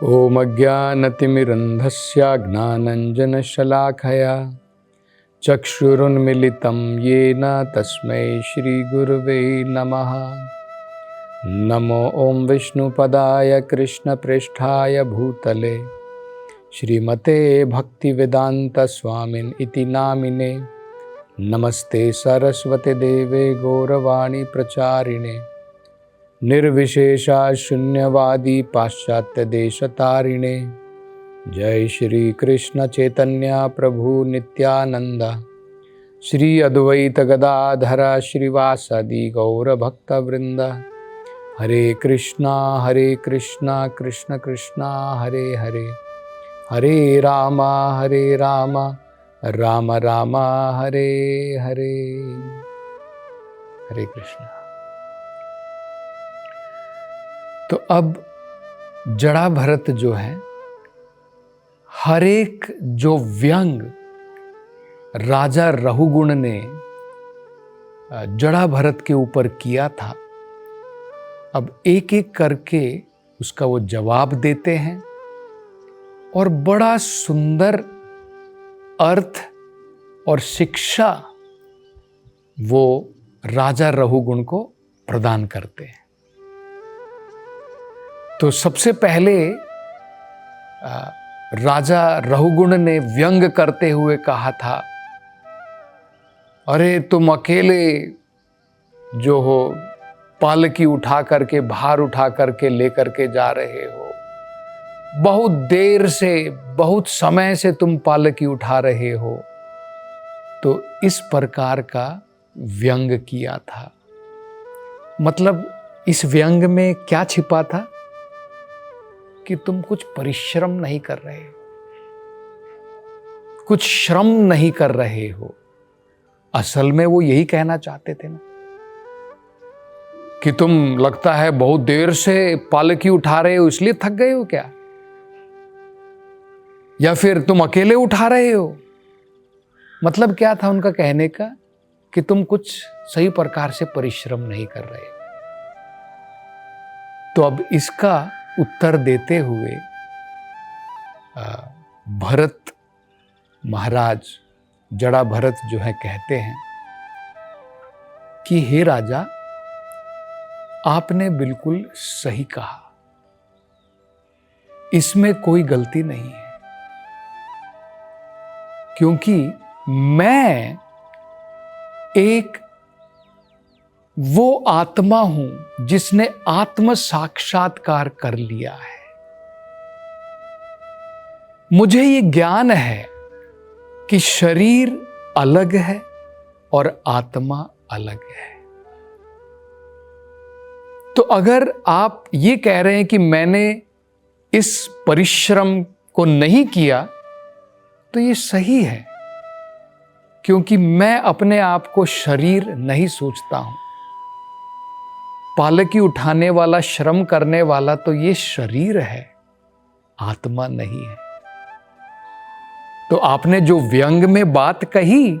ॐ अज्ञानतिमिरन्धस्य ज्ञानाञ्जनशलाखया चक्षुरुन्मिलितं येन तस्मै श्रीगुरुवे नमः। नमो ॐ विष्णुपदाय कृष्णप्रेष्ठाय भूतले श्रीमते भक्तिवेदान्तस्वामिन् इति नामिने। नमस्ते सरस्वती देवे गौरवाणी प्रचारिणे निर्विशेषा शून्यवादी पाश्चात्य देशतारिणे। जय श्री कृष्ण चैतन्य प्रभु नित्यानंद श्री अद्वैत गदाधर श्रीवासदि गौर भक्त वृंद। हरे कृष्णा कृष्ण कृष्णा हरे हरे, हरे राम राम राम हरे हरे। हरे कृष्णा। तो अब जड़ा भरत जो है, हर एक जो व्यंग राजा रहुगुण ने जड़ा भरत के ऊपर किया था, अब एक एक करके उसका वो जवाब देते हैं और बड़ा सुंदर अर्थ और शिक्षा वो राजा रहुगुण को प्रदान करते हैं। तो सबसे पहले राजा रहुगुण ने व्यंग करते हुए कहा था, अरे तुम अकेले जो हो पालकी उठा करके, भार उठा करके लेकर के जा रहे हो, बहुत देर से, बहुत समय से तुम पालकी उठा रहे हो। तो इस प्रकार का व्यंग किया था। मतलब इस व्यंग में क्या छिपा था कि तुम कुछ परिश्रम नहीं कर रहे हो, कुछ श्रम नहीं कर रहे हो। असल में वो यही कहना चाहते थे ना, कि तुम लगता है बहुत देर से पालकी उठा रहे हो इसलिए थक गए हो क्या, या फिर तुम अकेले उठा रहे हो। मतलब क्या था उनका कहने का, कि तुम कुछ सही प्रकार से परिश्रम नहीं कर रहे। तो अब इसका उत्तर देते हुए भरत महाराज, जड़ा भरत जो है, कहते हैं कि हे राजा, आपने बिल्कुल सही कहा, इसमें कोई गलती नहीं है, क्योंकि मैं एक वो आत्मा हूं जिसने आत्म साक्षात्कार कर लिया है। मुझे ये ज्ञान है कि शरीर अलग है और आत्मा अलग है। तो अगर आप ये कह रहे हैं कि मैंने इस परिश्रम को नहीं किया, तो ये सही है, क्योंकि मैं अपने आप को शरीर नहीं सोचता हूं। पालकी उठाने वाला, श्रम करने वाला तो ये शरीर है, आत्मा नहीं है। तो आपने जो व्यंग में बात कही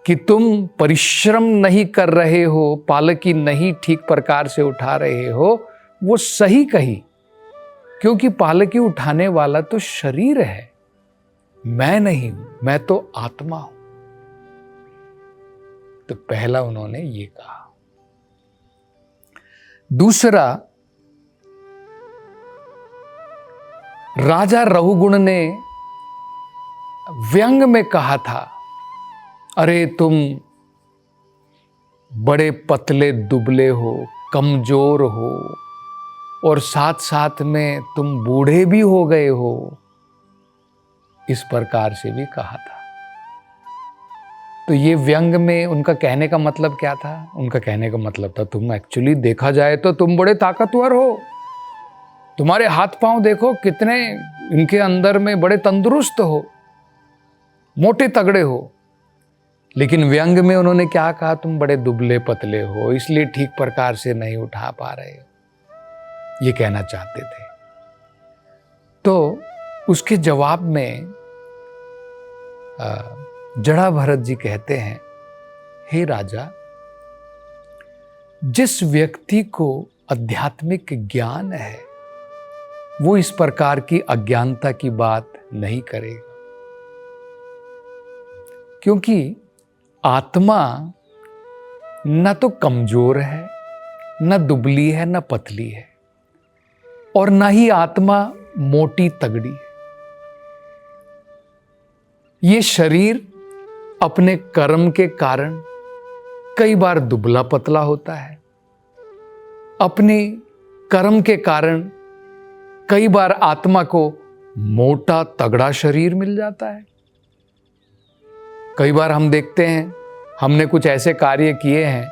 कि तुम परिश्रम नहीं कर रहे हो, पालकी नहीं ठीक प्रकार से उठा रहे हो, वो सही कही, क्योंकि पालकी उठाने वाला तो शरीर है, मैं नहीं हूं, मैं तो आत्मा हूं। तो पहला उन्होंने ये कहा। दूसरा, राजा रहुगुण ने व्यंग में कहा था, अरे तुम बड़े पतले दुबले हो, कमजोर हो, और साथ साथ में तुम बूढ़े भी हो गए हो। इस प्रकार से भी कहा था। तो ये व्यंग में उनका कहने का मतलब क्या था? उनका कहने का मतलब था, तुम एक्चुअली देखा जाए तो तुम बड़े ताकतवर हो, तुम्हारे हाथ पांव देखो कितने इनके अंदर में बड़े तंदुरुस्त हो, मोटे तगड़े हो। लेकिन व्यंग में उन्होंने क्या कहा, तुम बड़े दुबले पतले हो, इसलिए ठीक प्रकार से नहीं उठा पा रहे हो, ये कहना चाहते थे। तो उसके जवाब में जड़ा भरत जी कहते हैं, हे राजा, जिस व्यक्ति को आध्यात्मिक ज्ञान है वो इस प्रकार की अज्ञानता की बात नहीं करेगा, क्योंकि आत्मा न तो कमजोर है, न दुबली है, न पतली है, और न ही आत्मा मोटी तगड़ी है। ये शरीर अपने कर्म के कारण कई बार दुबला पतला होता है, अपने कर्म के कारण कई बार आत्मा को मोटा तगड़ा शरीर मिल जाता है। कई बार हम देखते हैं, हमने कुछ ऐसे कार्य किए हैं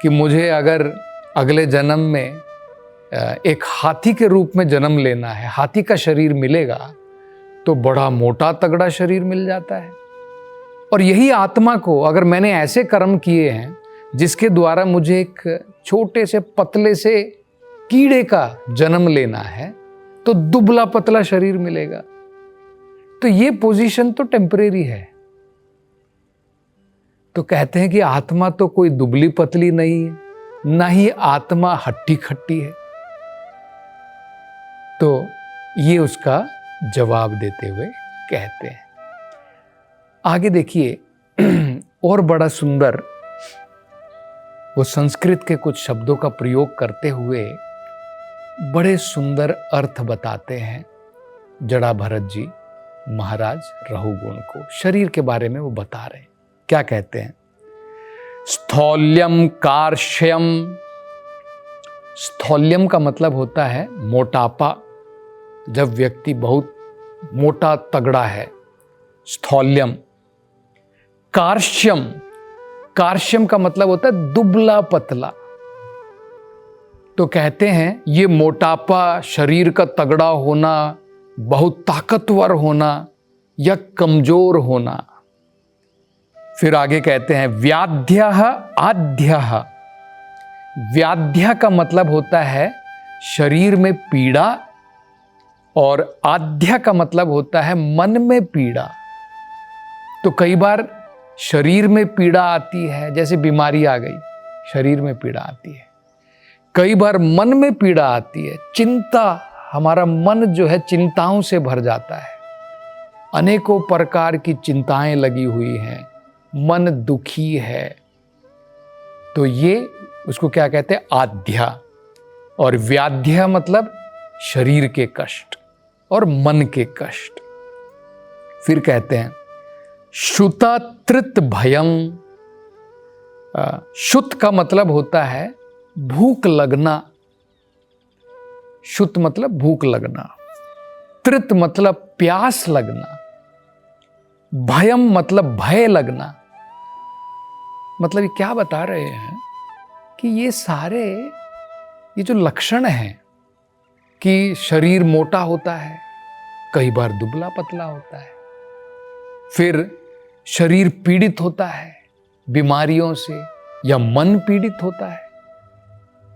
कि मुझे अगर अगले जन्म में एक हाथी के रूप में जन्म लेना है, हाथी का शरीर मिलेगा, तो बड़ा मोटा तगड़ा शरीर मिल जाता है। और यही आत्मा को अगर मैंने ऐसे कर्म किए हैं जिसके द्वारा मुझे एक छोटे से पतले से कीड़े का जन्म लेना है, तो दुबला पतला शरीर मिलेगा। तो ये पोजीशन तो टेम्परेरी है। तो कहते हैं कि आत्मा तो कोई दुबली पतली नहीं है, ना ही आत्मा हट्टी खट्टी है। तो ये उसका जवाब देते हुए कहते हैं। आगे देखिए और बड़ा सुंदर वो संस्कृत के कुछ शब्दों का प्रयोग करते हुए बड़े सुंदर अर्थ बताते हैं जड़ा भरत जी महाराज रहुगुण को। शरीर के बारे में वो बता रहे हैं। क्या कहते हैं? स्थौल्यम कार्श्यम। स्थौल्यम का मतलब होता है मोटापा, जब व्यक्ति बहुत मोटा तगड़ा है, स्थौल्यम। कार्श्यम, कार्श्यम का मतलब होता है दुबला पतला। तो कहते हैं ये मोटापा, शरीर का तगड़ा होना, बहुत ताकतवर होना या कमजोर होना। फिर आगे कहते हैं व्याध्यः आध्यः। व्याध्या का मतलब होता है शरीर में पीड़ा, और आध्या का मतलब होता है मन में पीड़ा। तो कई बार शरीर में पीड़ा आती है, जैसे बीमारी आ गई, शरीर में पीड़ा आती है। कई बार मन में पीड़ा आती है, चिंता, हमारा मन जो है चिंताओं से भर जाता है, अनेकों प्रकार की चिंताएं लगी हुई हैं, मन दुखी है। तो ये उसको क्या कहते हैं? आध्या। और व्याध्या मतलब शरीर के कष्ट और मन के कष्ट। फिर कहते हैं शुतात्रित भयम। शुत का मतलब होता है भूख लगना। शुत मतलब भूख लगना, त्रित मतलब प्यास लगना, भयम मतलब भय लगना। मतलब ये क्या बता रहे हैं कि ये सारे ये जो लक्षण हैं कि शरीर मोटा होता है, कई बार दुबला पतला होता है, फिर शरीर पीड़ित होता है बीमारियों से, या मन पीड़ित होता है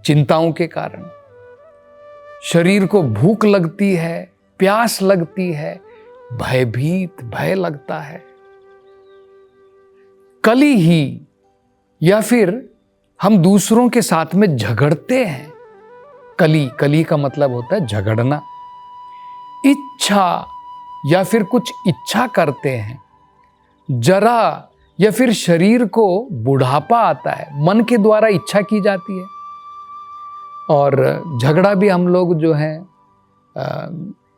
चिंताओं के कारण, शरीर को भूख लगती है, प्यास लगती है, भयभीत, भय लगता है, कली ही, या फिर हम दूसरों के साथ में झगड़ते हैं। कली, कली का मतलब होता है झगड़ना। इच्छा, या फिर कुछ इच्छा करते हैं। जरा, या फिर शरीर को बुढ़ापा आता है, मन के द्वारा इच्छा की जाती है। और झगड़ा भी हम लोग जो है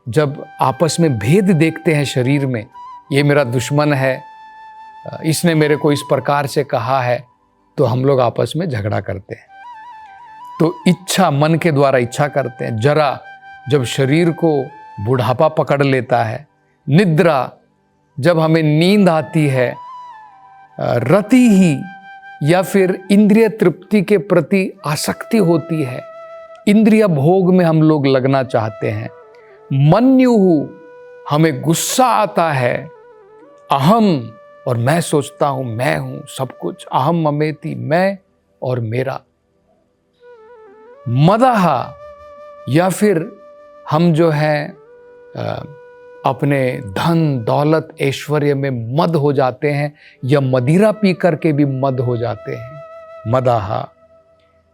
जब आपस में भेद देखते हैं शरीर में, ये मेरा दुश्मन है, इसने मेरे को इस प्रकार से कहा है, तो हम लोग आपस में झगड़ा करते हैं। तो इच्छा, मन के द्वारा इच्छा करते हैं। जरा, जब शरीर को बुढ़ापा पकड़ लेता है। निद्रा, जब हमें नींद आती है। रति ही, या फिर इंद्रिय तृप्ति के प्रति आसक्ति होती है, इंद्रिय भोग में हम लोग लगना चाहते हैं। मन्युहु, हमें गुस्सा आता है। अहम, और मैं सोचता हूं मैं हूं सब कुछ। अहम ममेति, मैं और मेरा। मदः, या फिर हम जो है अपने धन दौलत ऐश्वर्य में मद हो जाते हैं, या मदिरा पी करके भी मद हो जाते हैं। मदः।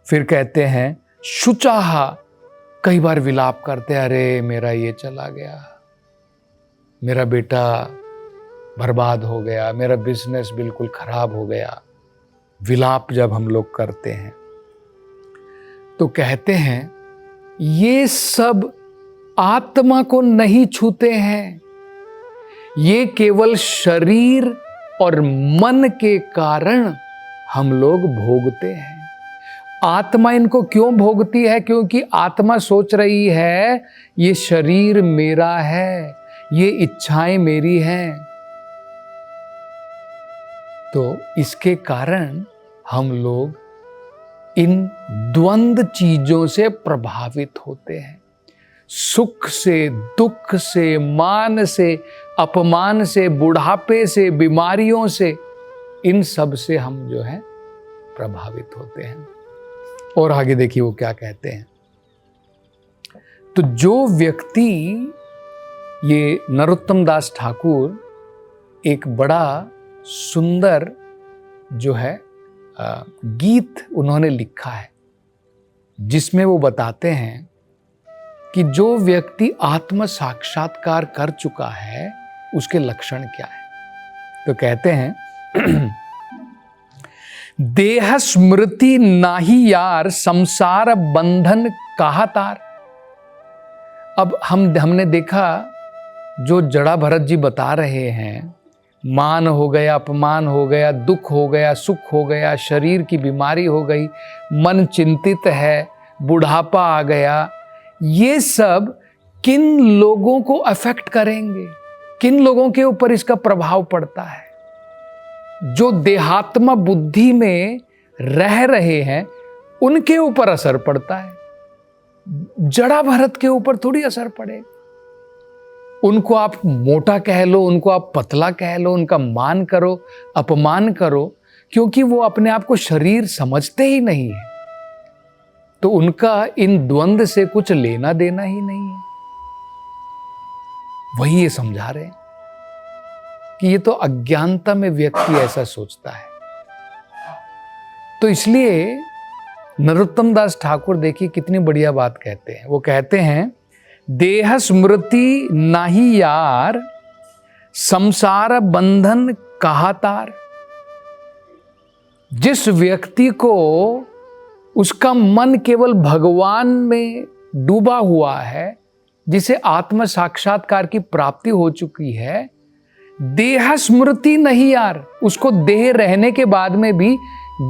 फिर कहते हैं शुचाहा, कई बार विलाप करते, अरे मेरा ये चला गया, मेरा बेटा बर्बाद हो गया, मेरा बिजनेस बिल्कुल खराब हो गया। विलाप जब हम लोग करते हैं तो कहते हैं ये सब आत्मा को नहीं छूते हैं, ये केवल शरीर और मन के कारण हम लोग भोगते हैं। आत्मा इनको क्यों भोगती है? क्योंकि आत्मा सोच रही है ये शरीर मेरा है, ये इच्छाएं मेरी हैं। तो इसके कारण हम लोग इन द्वंद चीजों से प्रभावित होते हैं। सुख से, दुख से, मान से, अपमान से, बुढ़ापे से, बीमारियों से, इन सब से हम जो है प्रभावित होते हैं। और आगे देखिए वो क्या कहते हैं। तो जो व्यक्ति, ये नरोत्तम दास ठाकुर एक बड़ा सुंदर जो है गीत उन्होंने लिखा है, जिसमें वो बताते हैं कि जो व्यक्ति आत्म साक्षात्कार कर चुका है उसके लक्षण क्या है। तो कहते हैं देह स्मृति नाही यार, संसार बंधन कहा तार। अब हमने देखा जो जड़ा भरत जी बता रहे हैं, मान हो गया, अपमान हो गया, दुख हो गया, सुख हो गया, शरीर की बीमारी हो गई, मन चिंतित है, बुढ़ापा आ गया, ये सब किन लोगों को अफेक्ट करेंगे, किन लोगों के ऊपर इसका प्रभाव पड़ता है? जो देहात्मा बुद्धि में रह रहे हैं उनके ऊपर असर पड़ता है, जड़ा भरत के ऊपर थोड़ी असर पड़ेगा। उनको आप मोटा कह लो, उनको आप पतला कह लो, उनका मान करो, अपमान करो, क्योंकि वो अपने आप को शरीर समझते ही नहीं है, तो उनका इन द्वंद से कुछ लेना देना ही नहीं है। वही ये समझा रहे हैं कि ये तो अज्ञानता में व्यक्ति ऐसा सोचता है। तो इसलिए नरोत्तम दास ठाकुर देखिए कितनी बढ़िया बात कहते हैं। वो कहते हैं देह स्मृति नाही यार, संसार बंधन कहा तार। जिस व्यक्ति को उसका मन केवल भगवान में डूबा हुआ है, जिसे आत्म साक्षात्कार की प्राप्ति हो चुकी है, देह स्मृति नहीं यार, उसको देह रहने के बाद में भी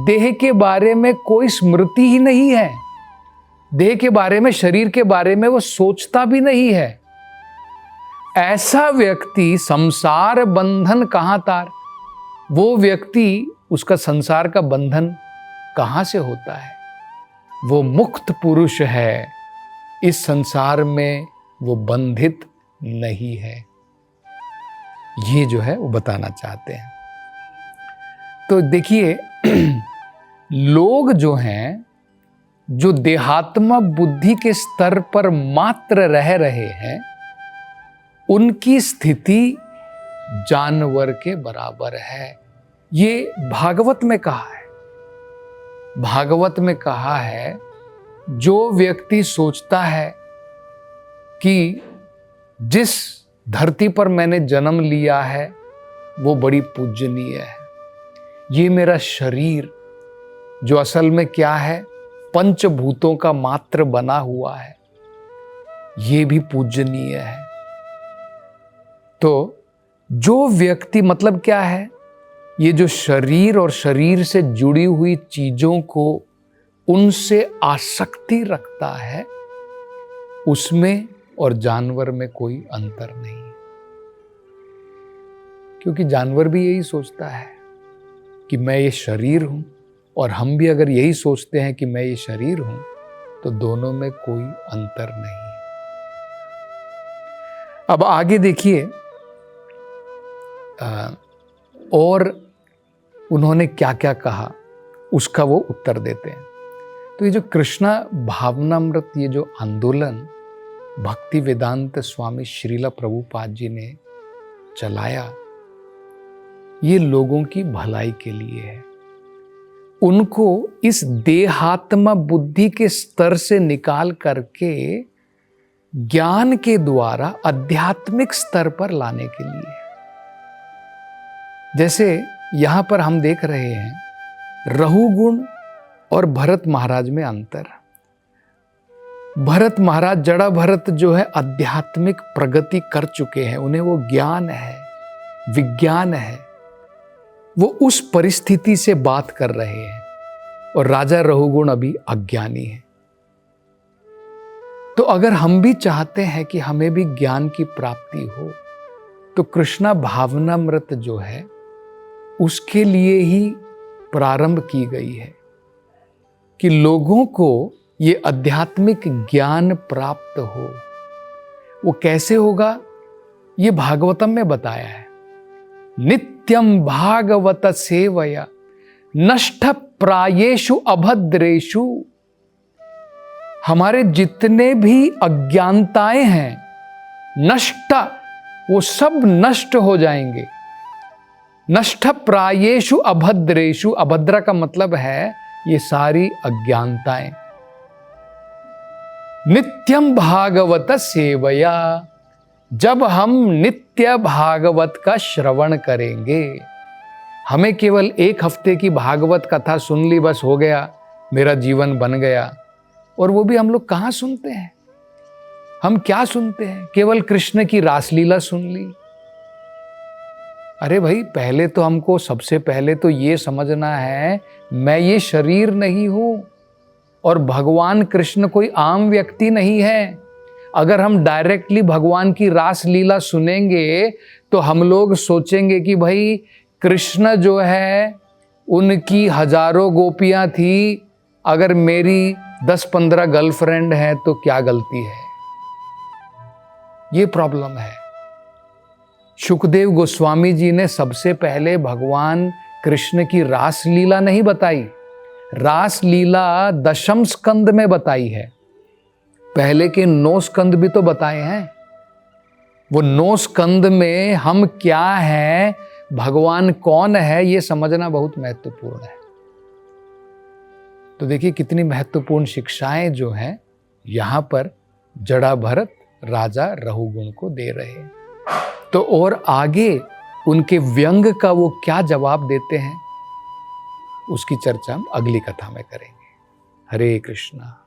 देह के बारे में कोई स्मृति ही नहीं है, देह के बारे में, शरीर के बारे में वो सोचता भी नहीं है। ऐसा व्यक्ति संसार बंधन कहां तार, वो व्यक्ति, उसका संसार का बंधन कहां से होता है? वो मुक्त पुरुष है, इस संसार में वो बंधित नहीं है। ये जो है वो बताना चाहते हैं। तो देखिए लोग जो हैं, जो देहात्मा बुद्धि के स्तर पर मात्र रह रहे हैं, उनकी स्थिति जानवर के बराबर है। ये भागवत में कहा है। भागवत में कहा है जो व्यक्ति सोचता है कि जिस धरती पर मैंने जन्म लिया है वो बड़ी पूजनीय है, ये मेरा शरीर जो असल में क्या है, पंचभूतों का मात्र बना हुआ है, ये भी पूजनीय है। तो जो व्यक्ति, मतलब क्या है, ये जो शरीर और शरीर से जुड़ी हुई चीजों को, उनसे आसक्ति रखता है, उसमें और जानवर में कोई अंतर नहीं, क्योंकि जानवर भी यही सोचता है कि मैं ये शरीर हूं, और हम भी अगर यही सोचते हैं कि मैं ये शरीर हूं, तो दोनों में कोई अंतर नहीं है। अब आगे देखिए और उन्होंने क्या क्या कहा, उसका वो उत्तर देते हैं। तो ये जो कृष्णा भावनामृत, ये जो आंदोलन भक्ति वेदांत स्वामी श्रीला प्रभुपाद जी ने चलाया, ये लोगों की भलाई के लिए है। उनको इस देहात्म बुद्धि के स्तर से निकाल करके ज्ञान के द्वारा आध्यात्मिक स्तर पर लाने के लिए। जैसे यहां पर हम देख रहे हैं रहुगुण और भरत महाराज में अंतर। भरत महाराज, जड़ा भरत जो है आध्यात्मिक प्रगति कर चुके हैं, उन्हें वो ज्ञान है, विज्ञान है, वो उस परिस्थिति से बात कर रहे हैं। और राजा रहुगुण अभी अज्ञानी है। तो अगर हम भी चाहते हैं कि हमें भी ज्ञान की प्राप्ति हो, तो कृष्णा भावनामृत जो है उसके लिए ही प्रारंभ की गई है कि लोगों को ये आध्यात्मिक ज्ञान प्राप्त हो। वो कैसे होगा, ये भागवतम में बताया है। नित्यम भागवत सेवया नष्ट प्रायेषु अभद्रेषु। हमारे जितने भी अज्ञानताएं हैं नष्ट, वो सब नष्ट हो जाएंगे। नष्ट प्रायेषु अभद्रेषु, अभद्र का मतलब है ये सारी अज्ञानताएं। नित्यम भागवत सेवया, जब हम नित्य भागवत का श्रवण करेंगे, हमें केवल एक हफ्ते की भागवत कथा सुन ली बस हो गया, मेरा जीवन बन गया। और वो भी हम लोग कहाँ सुनते हैं, हम क्या सुनते हैं, केवल कृष्ण की रासलीला सुन ली। अरे भाई, पहले तो हमको सबसे पहले तो ये समझना है मैं ये शरीर नहीं हूं और भगवान कृष्ण कोई आम व्यक्ति नहीं है। अगर हम डायरेक्टली भगवान की रासलीला सुनेंगे तो हम लोग सोचेंगे कि भाई कृष्ण जो है उनकी हजारों गोपियां थी, अगर मेरी 10-15 गर्लफ्रेंड है तो क्या गलती है। ये प्रॉब्लम है। शुकदेव गोस्वामी जी ने सबसे पहले भगवान कृष्ण की रासलीला नहीं बताई, रासलीला 10वें स्कंद में बताई है। पहले के 9 स्कंद भी तो बताए हैं। वो 9 स्कंद में हम क्या हैं, भगवान कौन है, ये समझना बहुत महत्वपूर्ण है। तो देखिए कितनी महत्वपूर्ण शिक्षाएं जो हैं यहां पर जड़ा भरत राजा रहुगुण को दे रहे हैं। तो और आगे उनके व्यंग का वो क्या जवाब देते हैं, उसकी चर्चा हम अगली कथा में करेंगे। हरे कृष्णा।